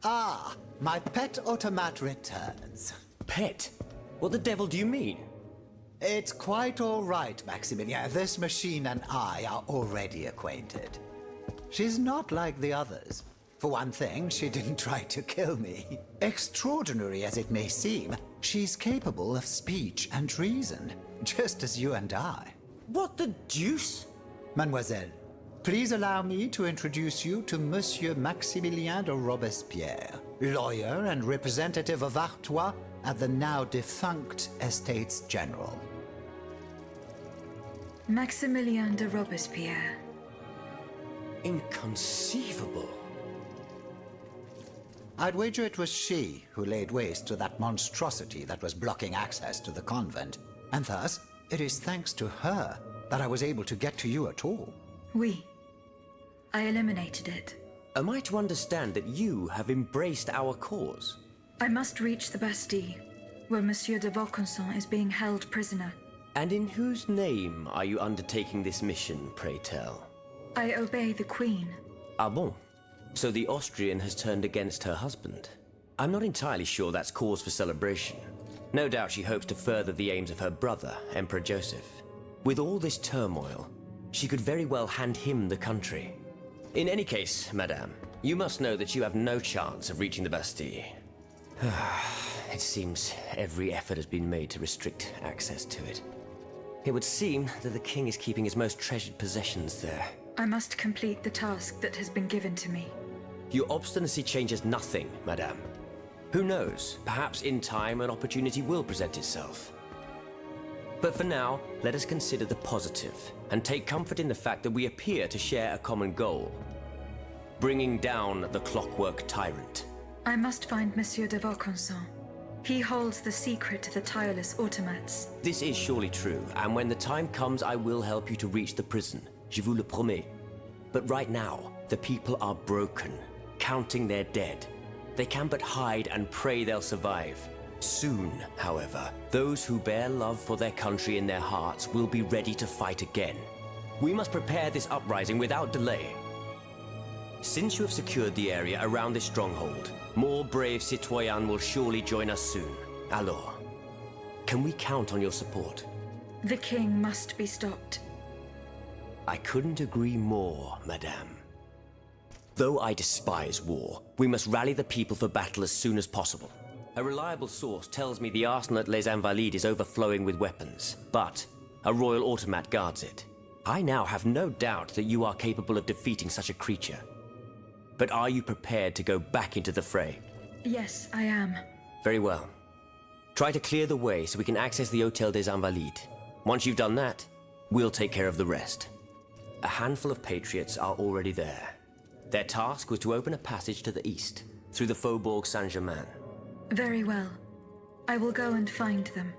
Ah, my pet automat returns. Pet? What the devil do you mean? It's quite all right, Maximilien. This machine and I are already acquainted. She's not like the others. For one thing, she didn't try to kill me. Extraordinary as it may seem, she's capable of speech and reason, just as you and I. What the deuce? Mademoiselle, please allow me to introduce you to Monsieur Maximilien de Robespierre, lawyer and representative of Artois at the now defunct Estates General. Maximilien de Robespierre. Inconceivable. I'd wager it was she who laid waste to that monstrosity that was blocking access to the convent, and thus it is thanks to her that I was able to get to you at all. Oui. I eliminated it. Am I to understand that you have embraced our cause? I must reach the Bastille, where Monsieur de Vaucanson is being held prisoner. And in whose name are you undertaking this mission, pray tell? I obey the Queen. Ah bon? So the Austrian has turned against her husband. I'm not entirely sure that's cause for celebration. No doubt she hopes to further the aims of her brother, Emperor Joseph. With all this turmoil, she could very well hand him the country. In any case, madame, you must know that you have no chance of reaching the Bastille. It seems every effort has been made to restrict access to it. It would seem that the king is keeping his most treasured possessions there. I must complete the task that has been given to me. Your obstinacy changes nothing, madame. Who knows, perhaps in time an opportunity will present itself. But for now, let us consider the positive, and take comfort in the fact that we appear to share a common goal. Bringing down the clockwork tyrant. I must find Monsieur de Vaucanson. He holds the secret to the tireless automats. This is surely true, and when the time comes I will help you to reach the prison. Je vous le promets. But right now, the people are broken, counting their dead. They can but hide and pray they'll survive. Soon, however, those who bear love for their country in their hearts will be ready to fight again. We must prepare this uprising without delay. Since you have secured the area around this stronghold, more brave citoyens will surely join us soon. Alors, can we count on your support? The king must be stopped. I couldn't agree more, madame. Though I despise war, we must rally the people for battle as soon as possible. A reliable source tells me the arsenal at Les Invalides is overflowing with weapons, but a royal automat guards it. I now have no doubt that you are capable of defeating such a creature. But are you prepared to go back into the fray? Yes, I am. Very well. Try to clear the way so we can access the Hôtel des Invalides. Once you've done that, we'll take care of the rest. A handful of patriots are already there. Their task was to open a passage to the east, through the Faubourg Saint-Germain. Very well. I will go and find them.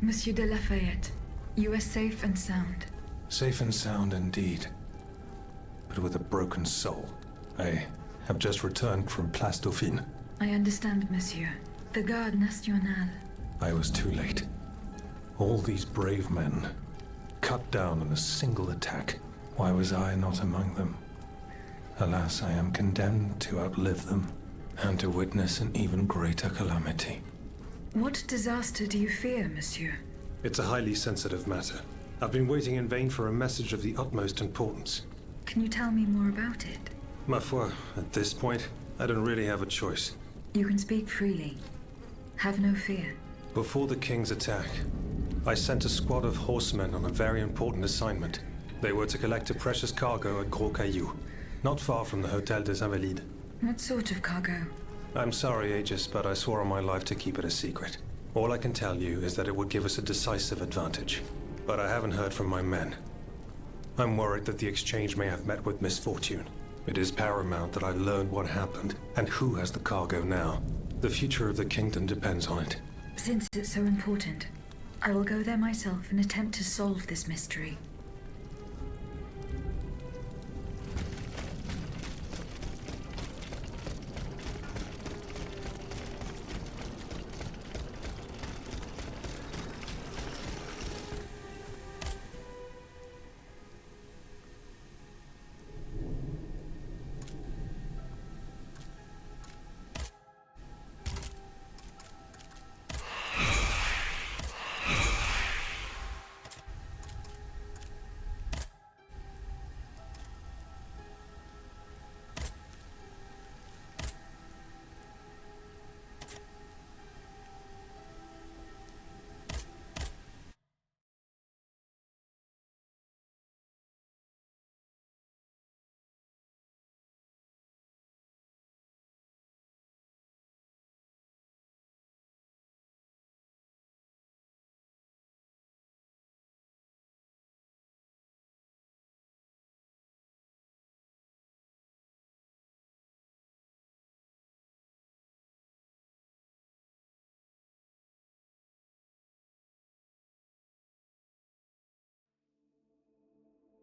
Monsieur de Lafayette, you are safe and sound. Safe and sound indeed, but with a broken soul. I have just returned from Place Dauphine. I understand, monsieur. The Garde Nationale. I was too late. All these brave men, cut down in a single attack. Why was I not among them? Alas, I am condemned to outlive them, and to witness an even greater calamity. What disaster do you fear, monsieur? It's a highly sensitive matter. I've been waiting in vain for a message of the utmost importance. Can you tell me more about it? Ma foi, at this point, I don't really have a choice. You can speak freely. Have no fear. Before the king's attack, I sent a squad of horsemen on a very important assignment. They were to collect a precious cargo at Gros Caillou, not far from the Hôtel des Invalides. What sort of cargo? I'm sorry, Aegis, but I swore on my life to keep it a secret. All I can tell you is that it would give us a decisive advantage. But I haven't heard from my men. I'm worried that the exchange may have met with misfortune. It is paramount that I learn what happened and who has the cargo now. The future of the kingdom depends on it. Since it's so important, I will go there myself and attempt to solve this mystery.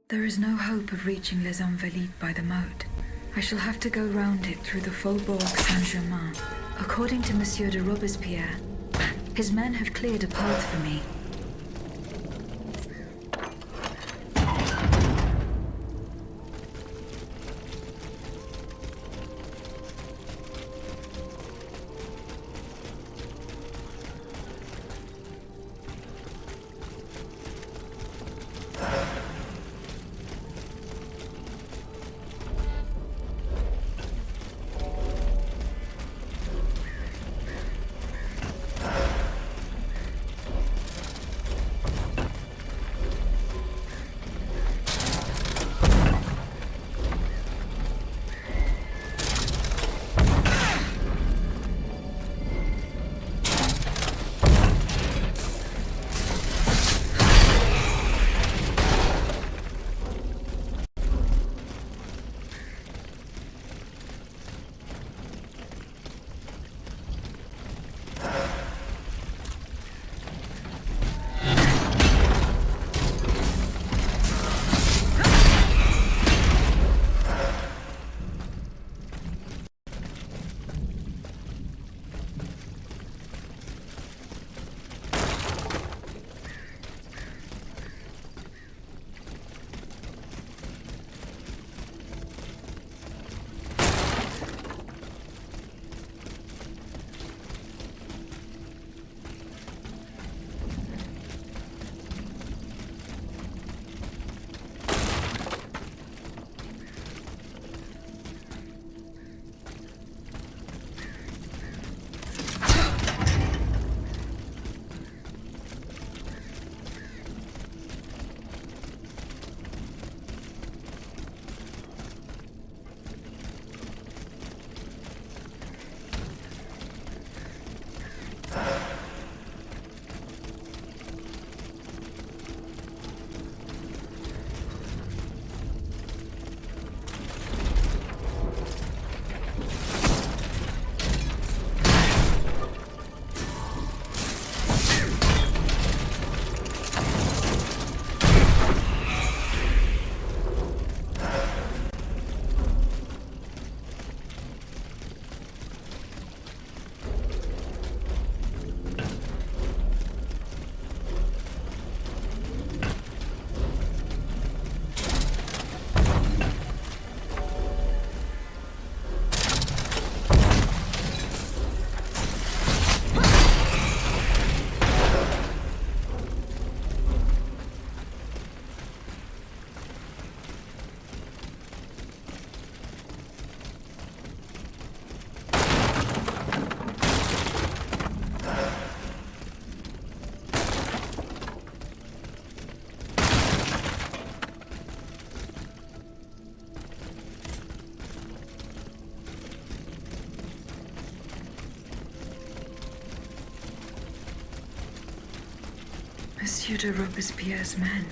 There is no hope of reaching Les Invalides by the moat. I shall have to go round it through the Faubourg Saint-Germain. According to Monsieur de Robespierre, his men have cleared a path for me. Monsieur de Robespierre's men.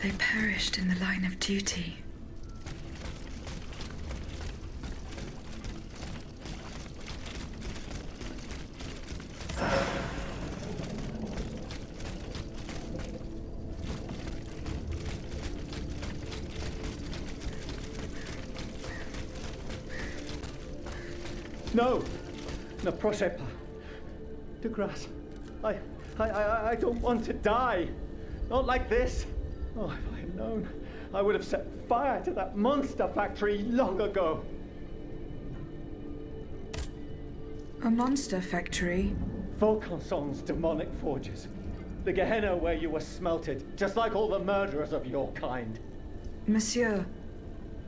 They perished in the line of duty. No! Ne prochez pas. De grâce. I don't want to die. Not like this. Oh, if I had known, I would have set fire to that monster factory long ago. A monster factory? Vaucanson's demonic forges. The Gehenna where you were smelted, just like all the murderers of your kind. Monsieur,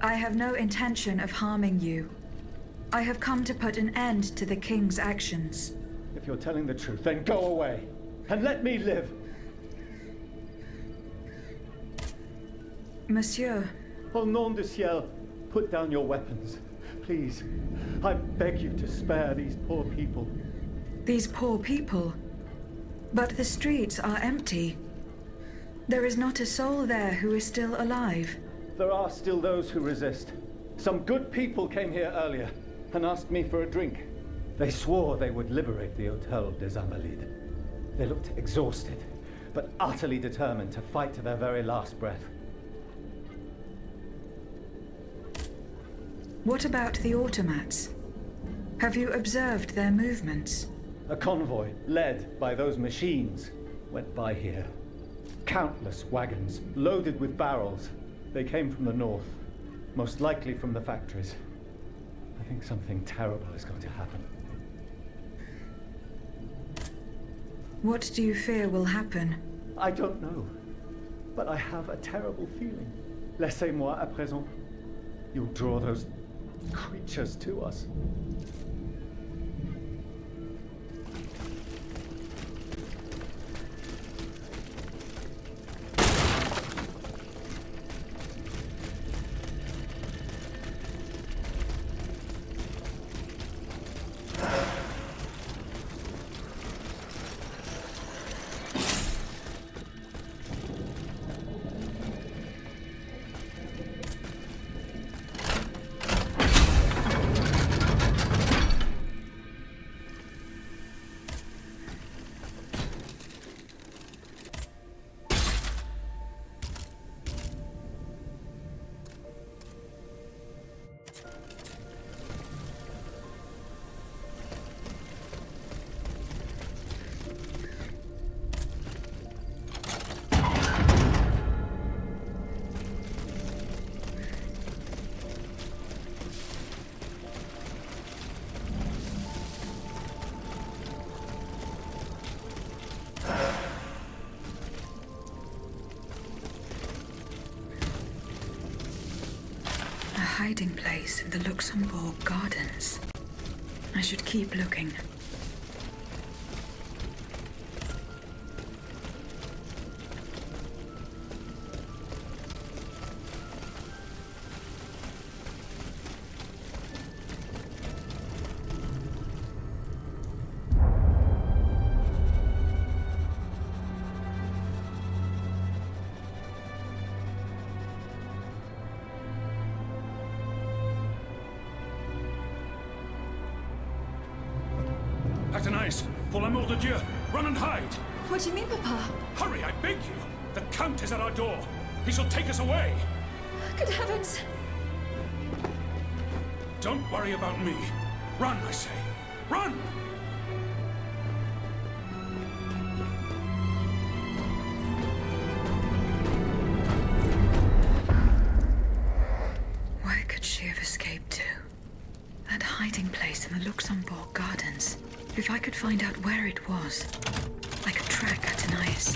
I have no intention of harming you. I have come to put an end to the king's actions. If you're telling the truth, then go away. And let me live. Monsieur. Au nom du ciel, put down your weapons. Please, I beg you to spare these poor people. These poor people? But the streets are empty. There is not a soul there who is still alive. There are still those who resist. Some good people came here earlier and asked me for a drink. They swore they would liberate the Hôtel des Invalides. They looked exhausted, but utterly determined to fight to their very last breath. What about the automats? Have you observed their movements? A convoy, led by those machines, went by here. Countless wagons, loaded with barrels. They came from the north, most likely from the factories. I think something terrible is going to happen. What do you fear will happen? I don't know, but I have a terrible feeling. Laissez-moi à présent. You'll draw those creatures to us. Hiding place in the Luxembourg Gardens. I should keep looking. Athénaïs, pour l'amour de Dieu, run and hide! What do you mean, Papa? Hurry, I beg you! The Count is at our door. He shall take us away. Good heavens! Don't worry about me. Run, I say. Run! Where could she have escaped to? That hiding place in the Luxembourg Gardens. If I could find out where it was, I could track Athénaïs.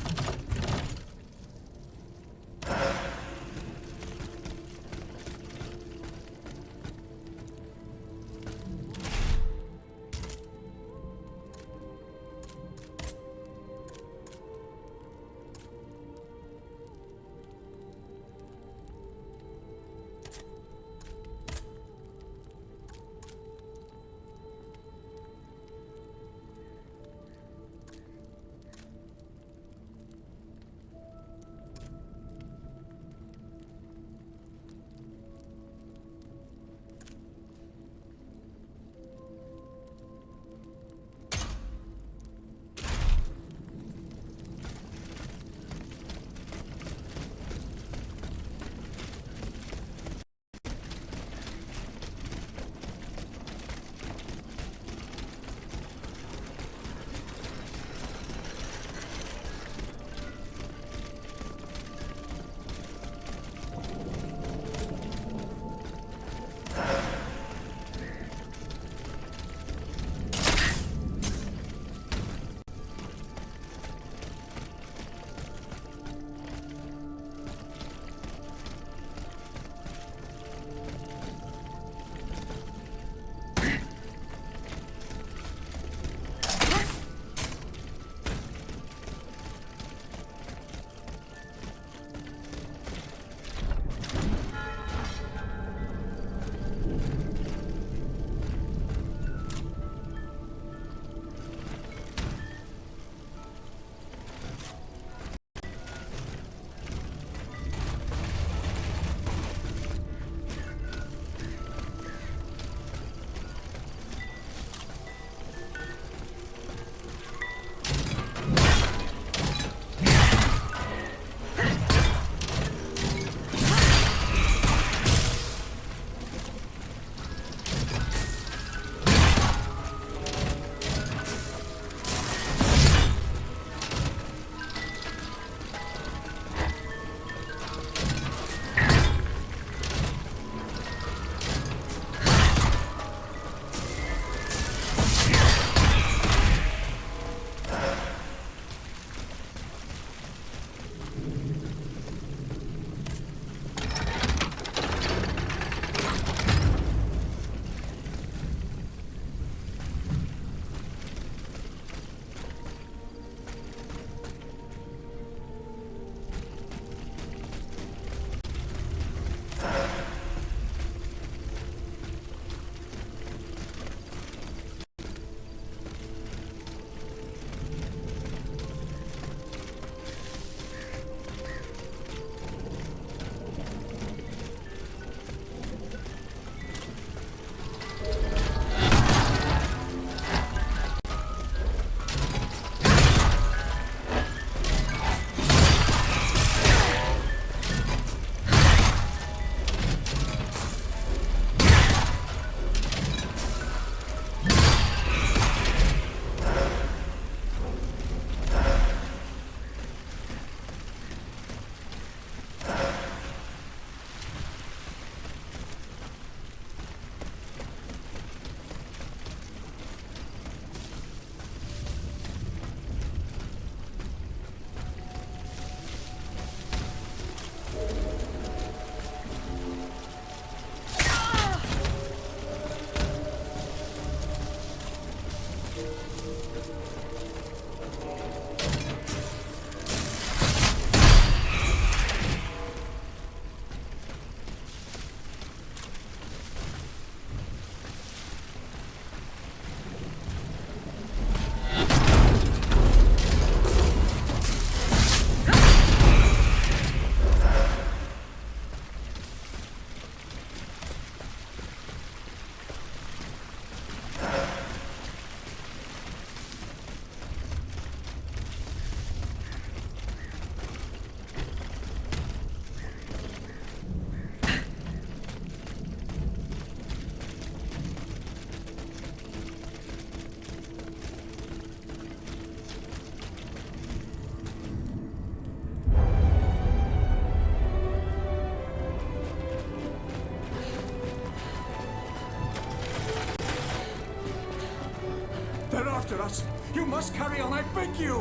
They're after us. You must carry on, I beg you.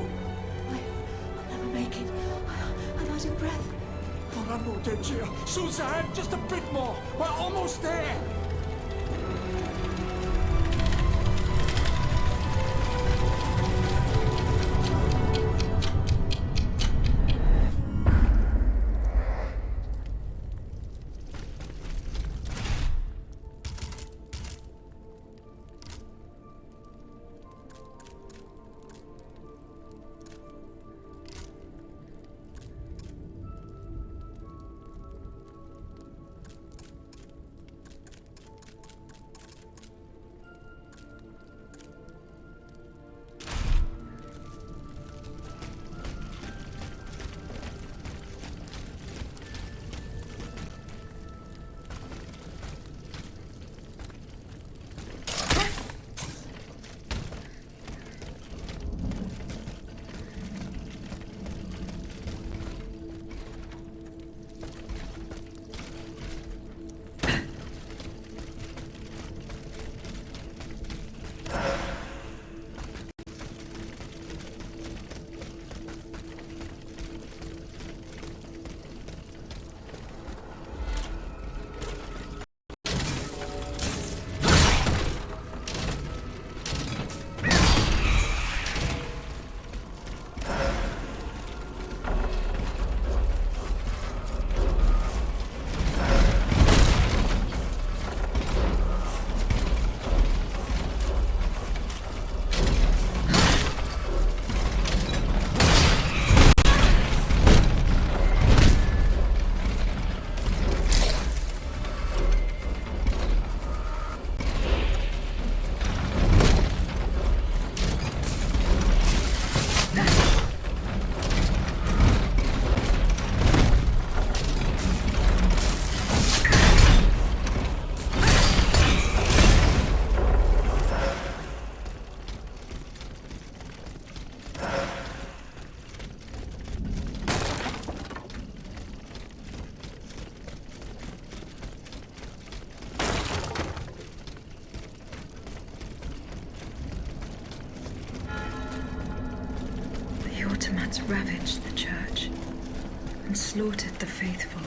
I'll never make it. I'm out of breath. Orando, Dengia. Suzanne, just a bit more. We're almost there. Ottomans ravaged the church and slaughtered the faithful.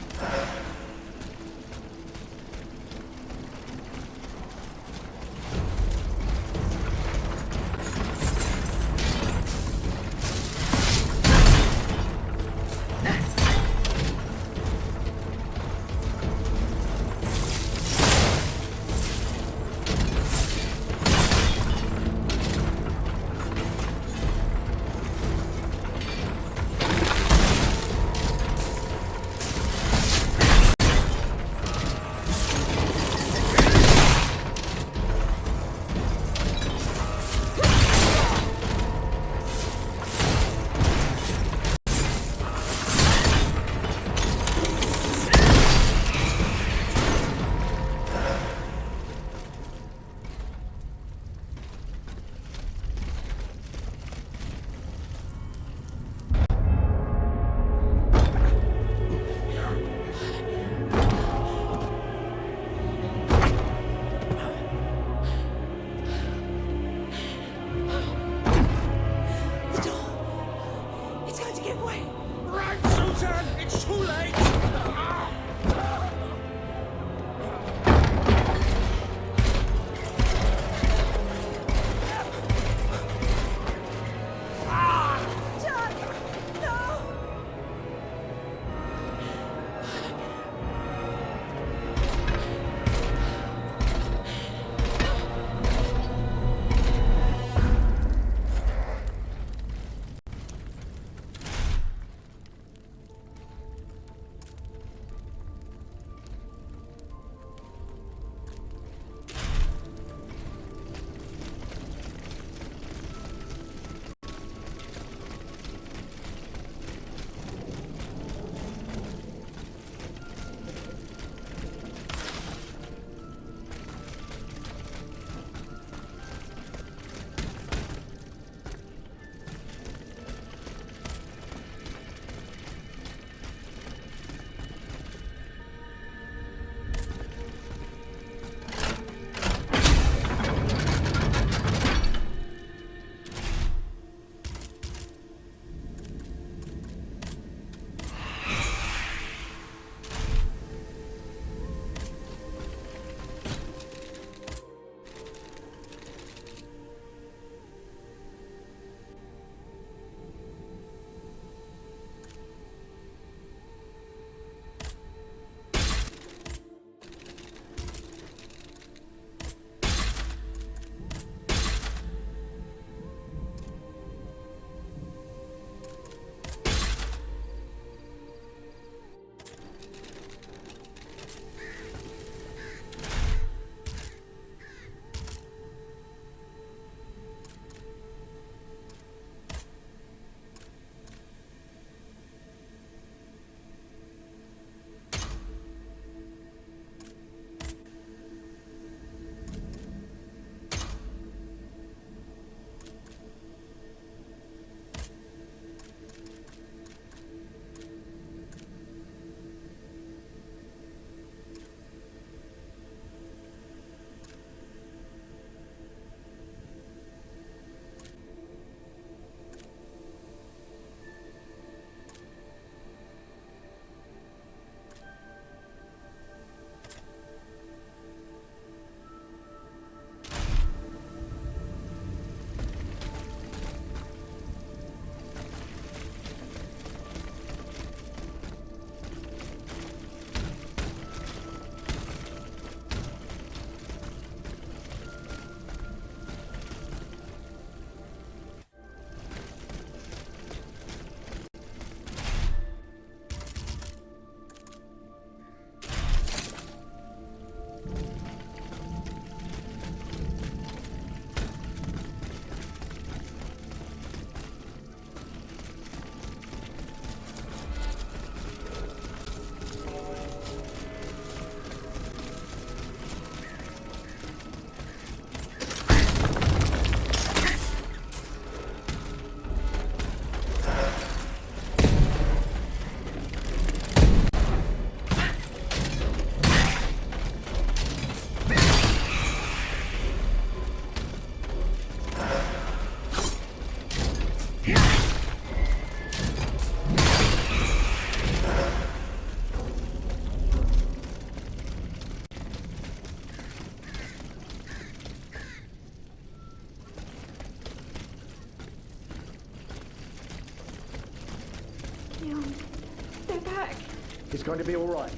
It's going to be all right.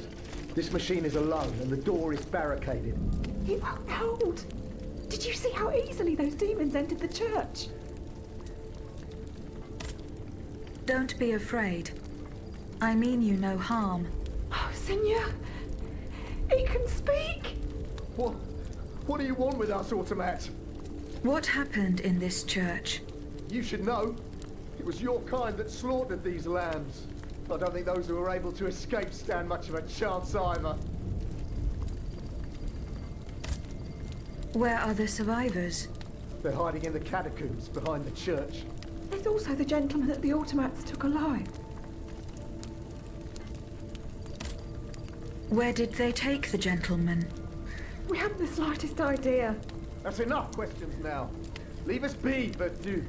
This machine is alone and the door is barricaded. It won't hold. Did you see how easily those demons entered the church? Don't be afraid. I mean you no harm. Oh, Seigneur! It can speak! What do you want with us, Automat? What happened in this church? You should know. It was your kind that slaughtered these lambs. I don't think those who were able to escape stand much of a chance either. Where are the survivors? They're hiding in the catacombs behind the church. There's also the gentleman that the automats took alive. Where did they take the gentleman? We haven't the slightest idea. That's enough questions now. Leave us be, Vertu.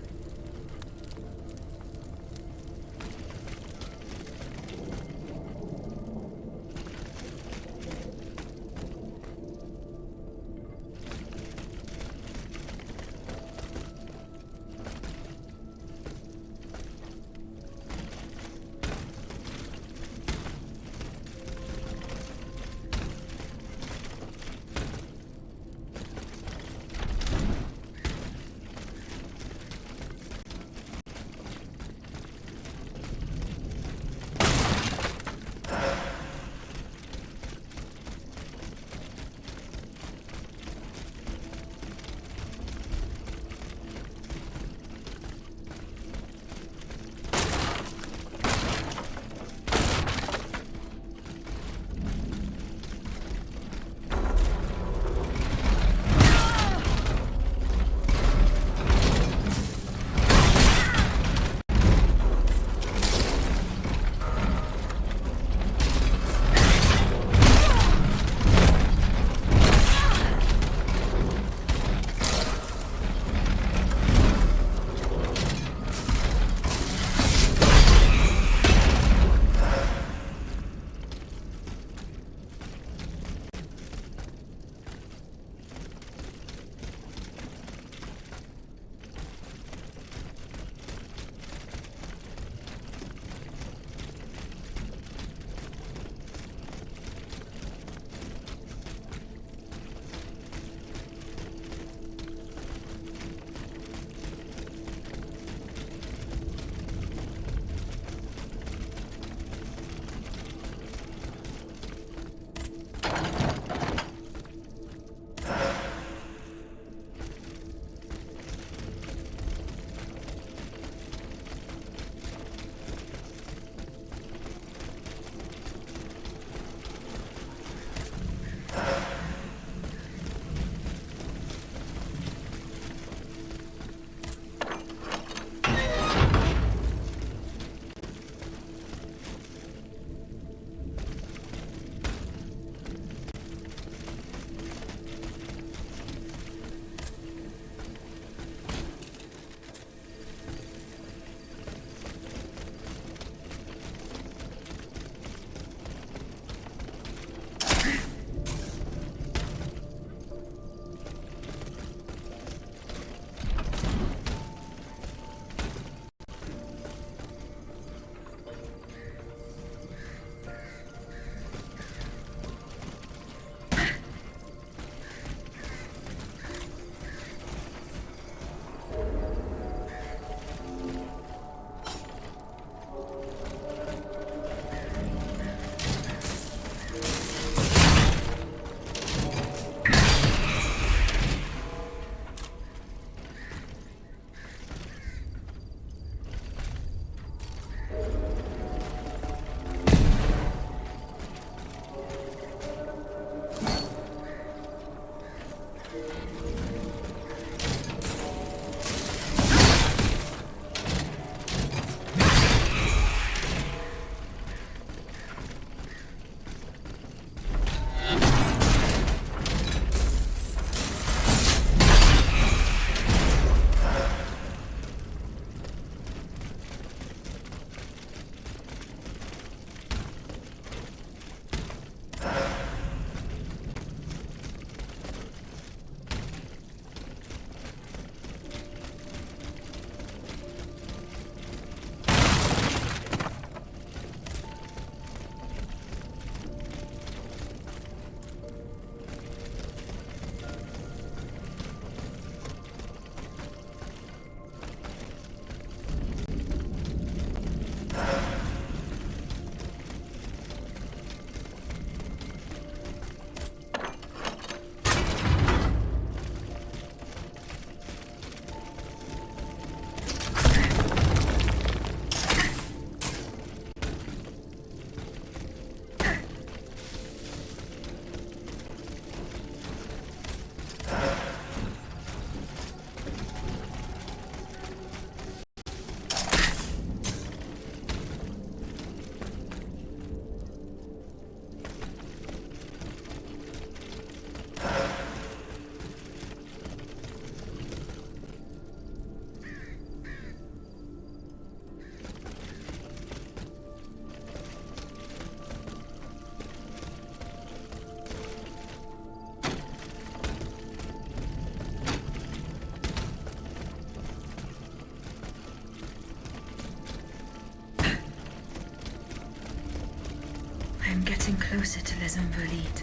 closer to Les Invalides.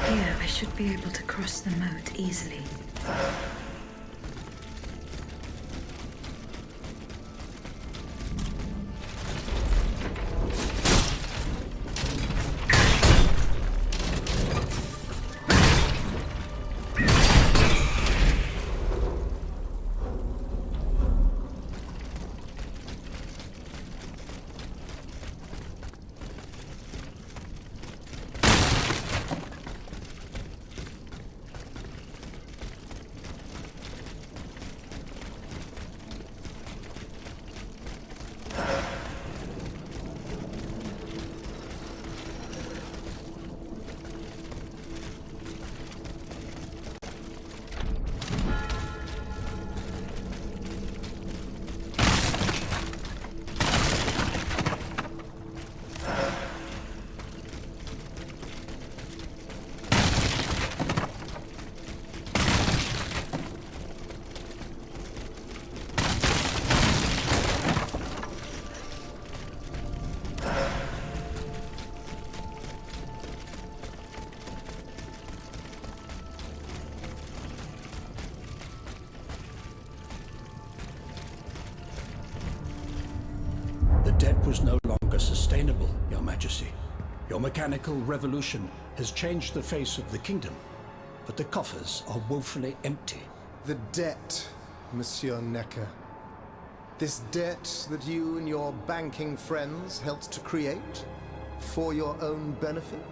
Here, I should be able to cross the moat easily. Debt was no longer sustainable, Your Majesty. Your mechanical revolution has changed the face of the kingdom, but the coffers are woefully empty. The debt, Monsieur Necker. This debt that you and your banking friends helped to create for your own benefit,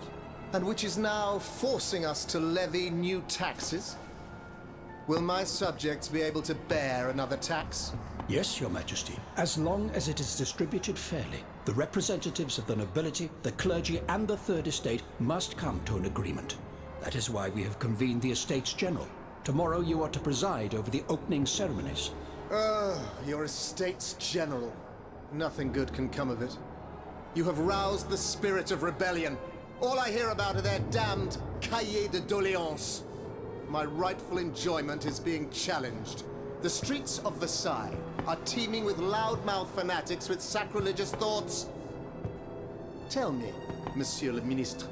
and which is now forcing us to levy new taxes? Will my subjects be able to bear another tax? Yes, Your Majesty, as long as it is distributed fairly. The representatives of the nobility, the clergy, and the Third Estate must come to an agreement. That is why we have convened the Estates General. Tomorrow you are to preside over the opening ceremonies. Your Estates General. Nothing good can come of it. You have roused the spirit of rebellion. All I hear about are their damned cahiers de doléances. My rightful enjoyment is being challenged. The streets of Versailles are teeming with loudmouth fanatics with sacrilegious thoughts. Tell me, Monsieur le Ministre,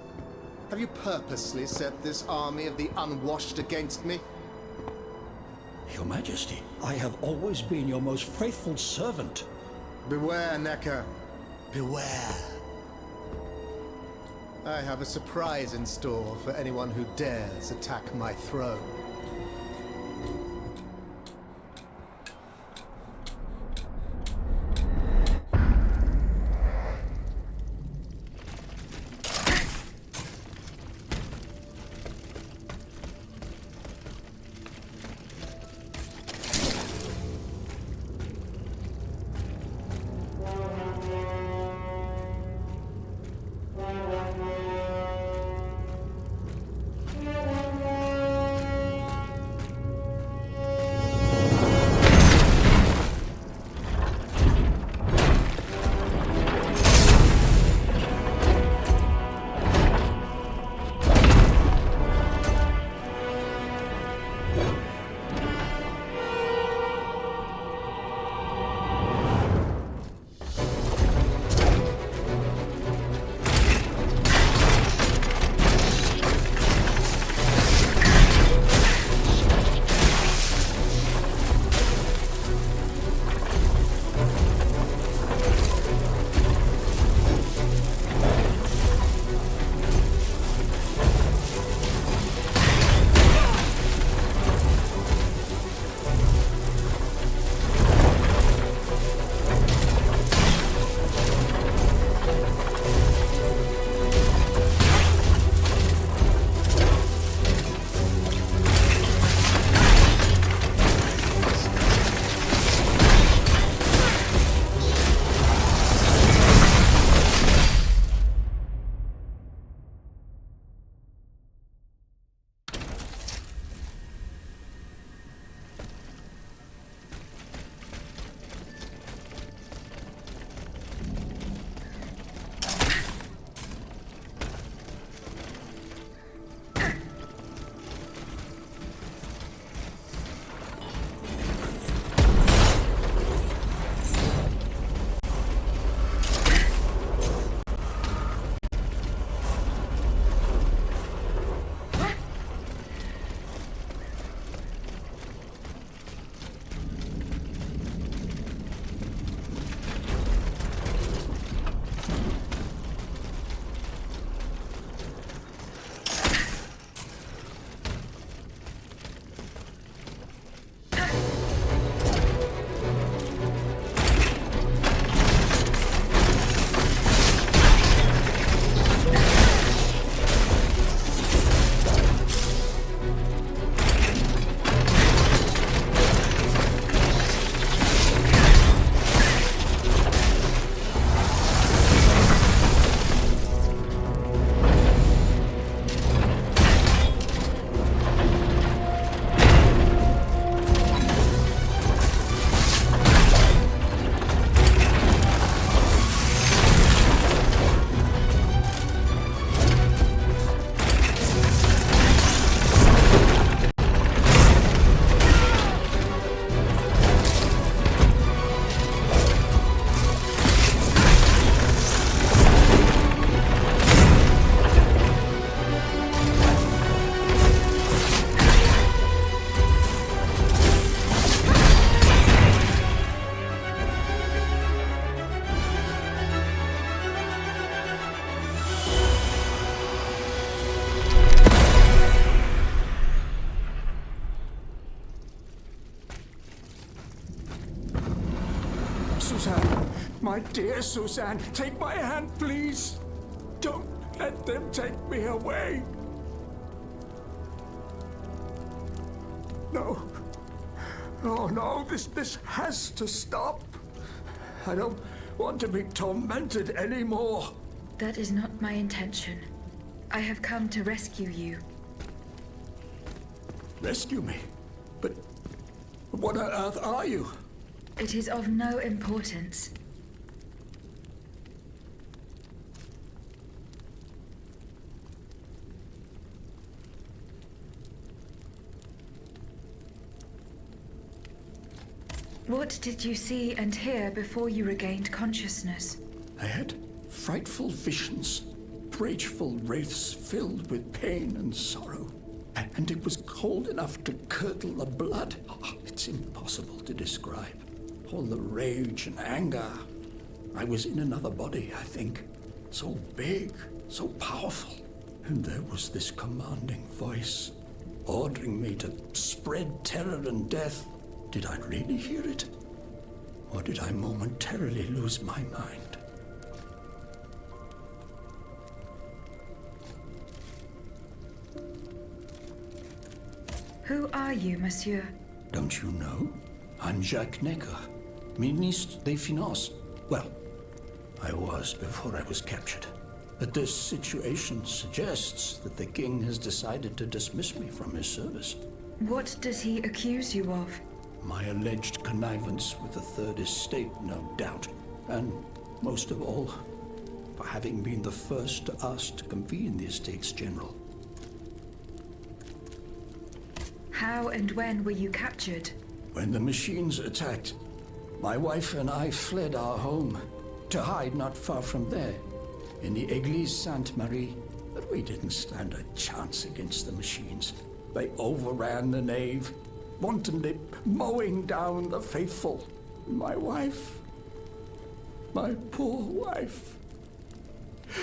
have you purposely set this army of the unwashed against me? Your Majesty, I have always been your most faithful servant. Beware, Necker. Beware. I have a surprise in store for anyone who dares attack my throne. Suzanne. My dear Suzanne, take my hand, please. Don't let them take me away. No. Oh, no, this has to stop. I don't want to be tormented anymore. That is not my intention. I have come to rescue you. Rescue me? But what on earth are you? It is of no importance. What did you see and hear before you regained consciousness? I had frightful visions, rageful wraiths filled with pain and sorrow. And it was cold enough to curdle the blood. Oh, it's impossible to describe. All the rage and anger. I was in another body, I think. So big, so powerful. And there was this commanding voice, ordering me to spread terror and death. Did I really hear it? Or did I momentarily lose my mind? Who are you, monsieur? Don't you know? I'm Jacques Necker, Ministre des Finances. Well, I was before I was captured. But this situation suggests that the king has decided to dismiss me from his service. What does he accuse you of? My alleged connivance with the Third Estate, no doubt. And most of all, for having been the first to ask to convene the Estates General. How and when were you captured? When the machines attacked, my wife and I fled our home to hide not far from there, in the Église Sainte-Marie. But we didn't stand a chance against the machines. They overran the nave, wantonly mowing down the faithful. My wife, my poor wife,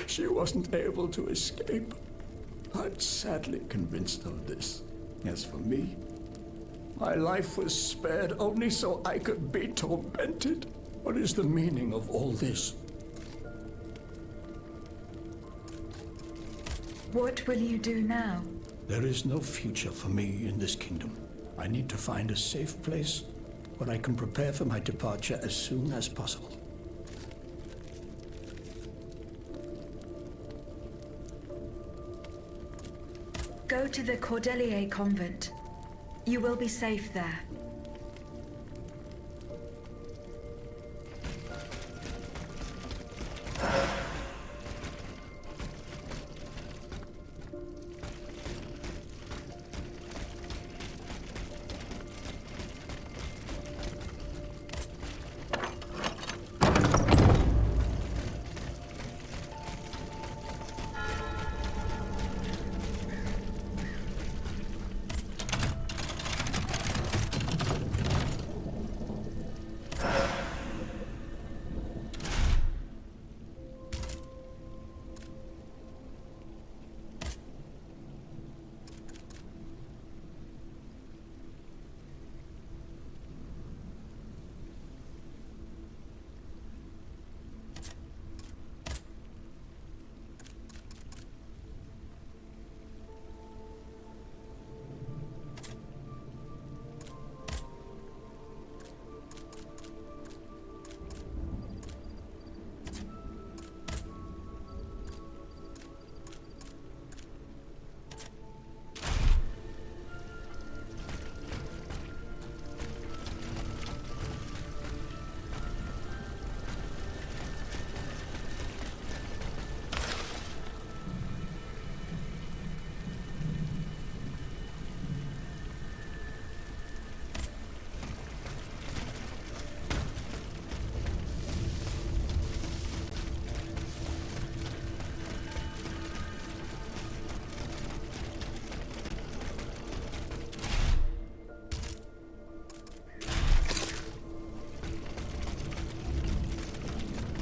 she wasn't able to escape. I'm sadly convinced of this. As for me, my life was spared only so I could be tormented. What is the meaning of all this? What will you do now? There is no future for me in this kingdom. I need to find a safe place where I can prepare for my departure as soon as possible. Go to the Cordeliers convent. You will be safe there.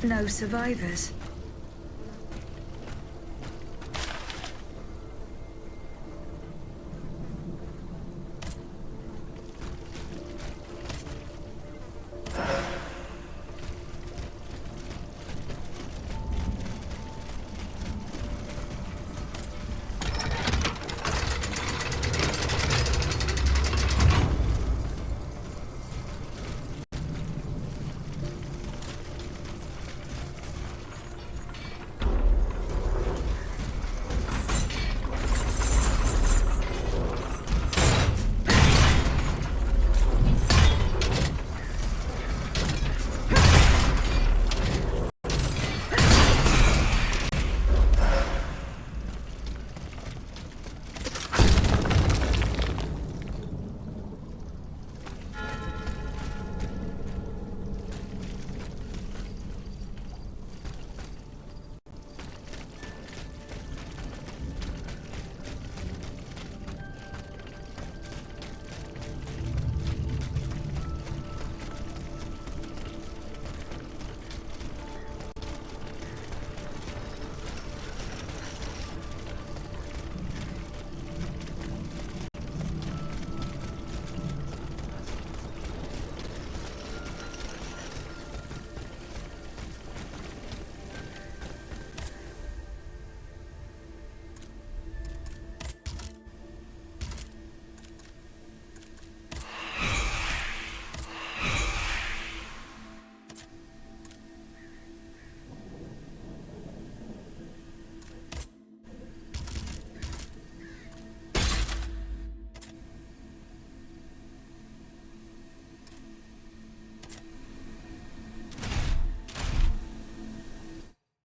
No survivors.